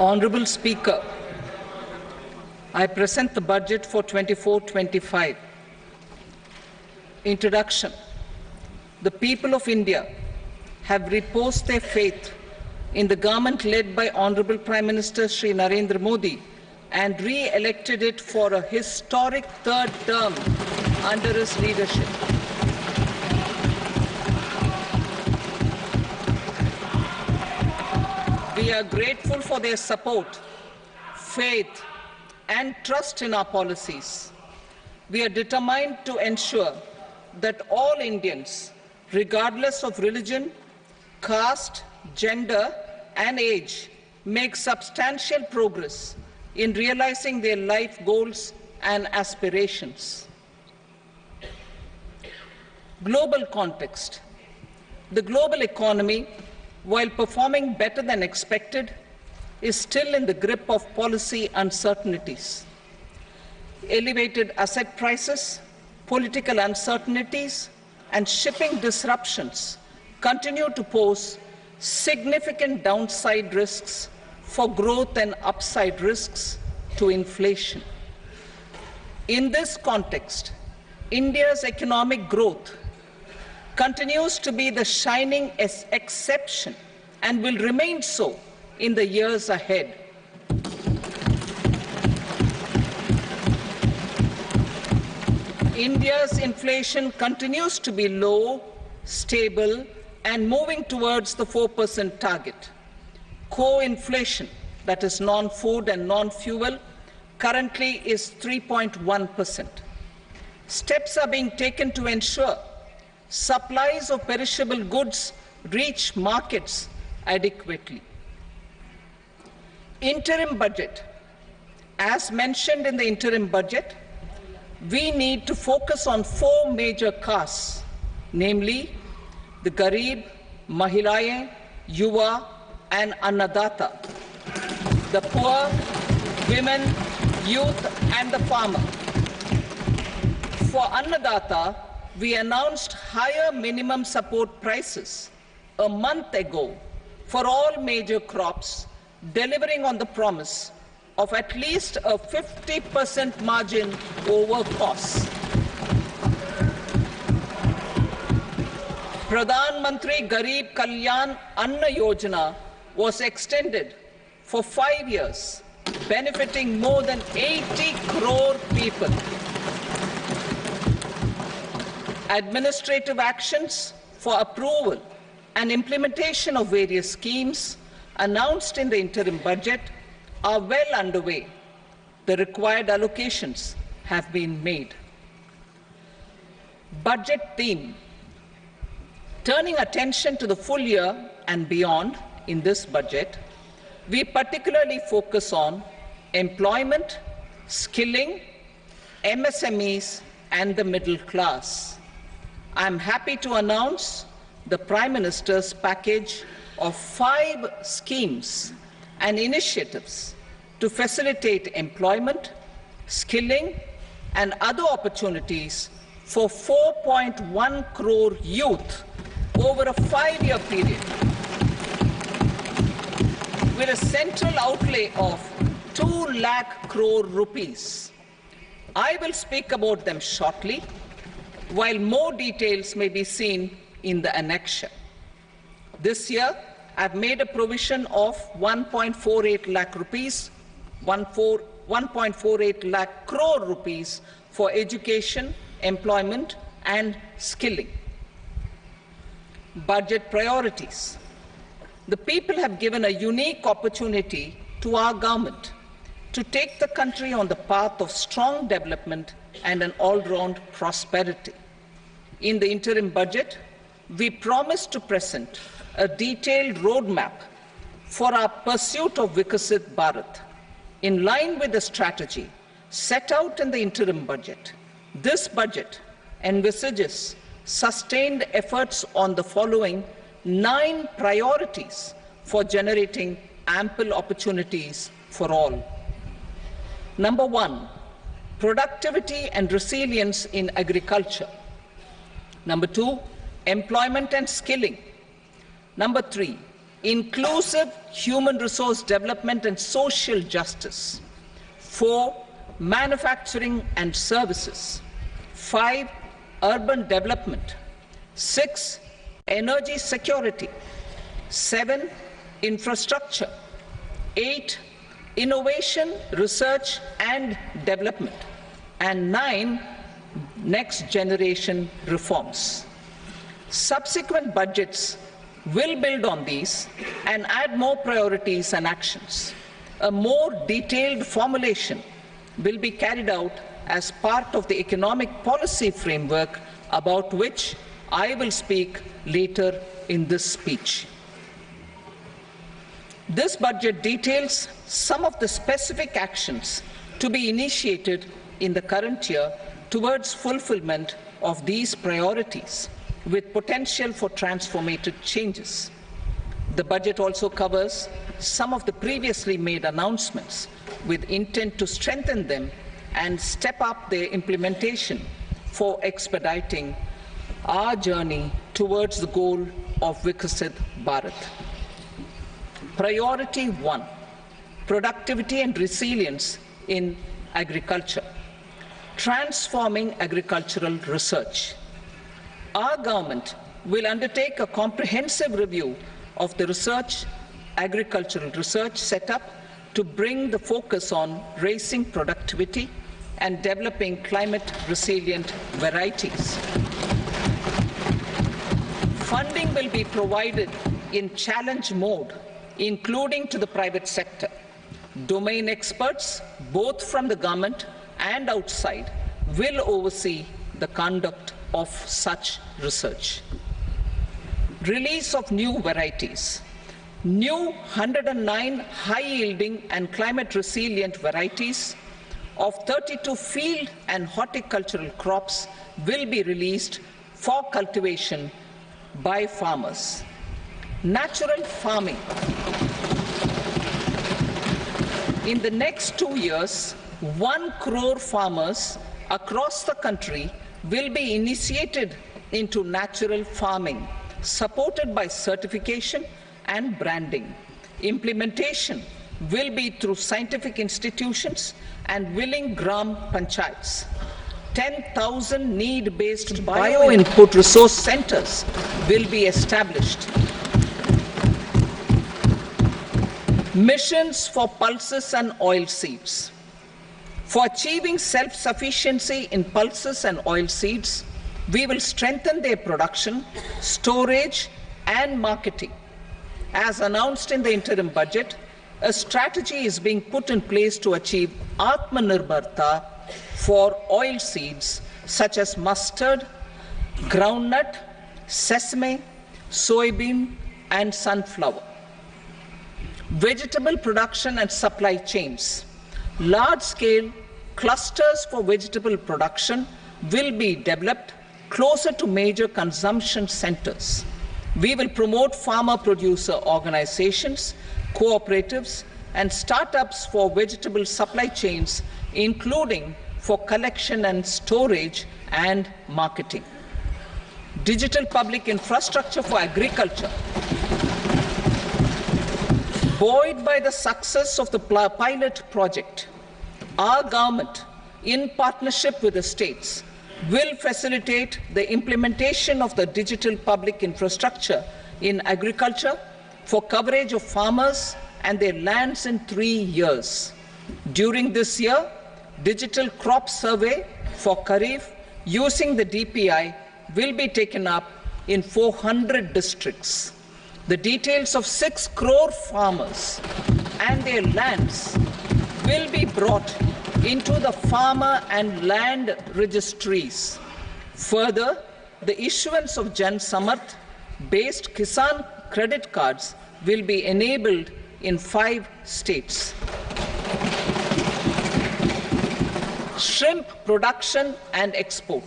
Honourable Speaker, I present the budget for 24-25. Introduction. The people of India have reposed their faith in the government led by Honourable Prime Minister Shri Narendra Modi and re-elected it for a historic third term under his leadership. We are grateful for their support, faith, and trust in our policies. We are determined to ensure that all Indians, regardless of religion, caste, gender, and age, make substantial progress in realizing their life goals and aspirations. Global context. The global economy, while performing better than expected, is still in the grip of policy uncertainties. Elevated asset prices, political uncertainties, and shipping disruptions continue to pose significant downside risks for growth and upside risks to inflation. In this context, India's economic growth continues to be the shining exception and will remain so in the years ahead. India's inflation continues to be low, stable, and moving towards the 4% target. Core inflation, that is non-food and non-fuel, currently is 3.1%. Steps are being taken to ensure supplies of perishable goods reach markets adequately. Interim budget. As mentioned in the interim budget, we need to focus on four major castes, namely the Garib, Mahilaye, Yuva, and Annadata, the poor, women, youth, and the farmer. For Annadata, we announced higher minimum support prices a month ago for all major crops, delivering on the promise of at least a 50% margin over costs. Pradhan Mantri Garib Kalyan Anna Yojana was extended for 5 years, benefiting more than 80 crore people. Administrative actions for approval and implementation of various schemes announced in the interim budget are well underway. The required allocations have been made. Budget theme. Turning attention to the full year and beyond in this budget, we particularly focus on employment, skilling, MSMEs, and the middle class. I am happy to announce the Prime Minister's package of 5 schemes and initiatives to facilitate employment, skilling, and other opportunities for 4.1 crore youth over a 5-year period, with a central outlay of 2 lakh crore rupees. I will speak about them shortly, while more details may be seen in the annexure. This year, I've made a provision of 1.48 lakh rupees, 1.48 lakh crore rupees for education, employment, and skilling. Budget priorities. The people have given a unique opportunity to our government to take the country on the path of strong development and an all-round prosperity. In the interim budget, we promise to present a detailed roadmap for our pursuit of Vikasit Bharat. In line with the strategy set out in the interim budget, this budget envisages sustained efforts on the following 9 priorities for generating ample opportunities for all. Number 1, productivity and resilience in agriculture. Number 2, employment and skilling. Number 3, inclusive human resource development and social justice. 4. Manufacturing and services. 5. Urban development. 6. Energy security. 7. Infrastructure. 8. Innovation, research and development. And 9. Next generation reforms. Subsequent budgets will build on these and add more priorities and actions. A more detailed formulation will be carried out as part of the economic policy framework about which I will speak later in this speech. This budget details some of the specific actions to be initiated in the current year towards fulfillment of these priorities, with potential for transformative changes. The budget also covers some of the previously made announcements with intent to strengthen them and step up their implementation for expediting our journey towards the goal of Vikasit Bharat. Priority 1, productivity and resilience in agriculture. Transforming agricultural research. Our government will undertake a comprehensive review of the agricultural research setup to bring the focus on raising productivity and developing climate-resilient varieties. Funding will be provided in challenge mode, including to the private sector. Domain experts, both from the government and outside, will oversee the conduct of such research. Release of new varieties. New 109 high-yielding and climate-resilient varieties of 32 field and horticultural crops will be released for cultivation by farmers. Natural farming. In the next 2 years, 1 crore farmers across the country will be initiated into natural farming, supported by certification and branding. Implementation will be through scientific institutions and willing gram panchayats. 10,000 need-based bio-input resource centers will be established. Missions for pulses and oilseeds. For achieving self-sufficiency in pulses and oilseeds, we will strengthen their production, storage, and marketing. As announced in the interim budget, a strategy is being put in place to achieve Atmanirbharta for oilseeds such as mustard, groundnut, sesame, soybean, and sunflower. Vegetable production and supply chains. Large-scale clusters for vegetable production will be developed closer to major consumption centers. We will promote farmer-producer organizations, cooperatives, and startups for vegetable supply chains, including for collection and storage and marketing. Digital public infrastructure for agriculture. Buoyed by the success of the pilot project, our government, in partnership with the states, will facilitate the implementation of the digital public infrastructure in agriculture for coverage of farmers and their lands in 3 years. During this year, digital crop survey for Kharif using the DPI will be taken up in 400 districts. The details of 6 crore farmers and their lands will be brought into the farmer and land registries. Further, the issuance of Jan Samarth based Kisan credit cards will be enabled in 5 states. Shrimp production and export.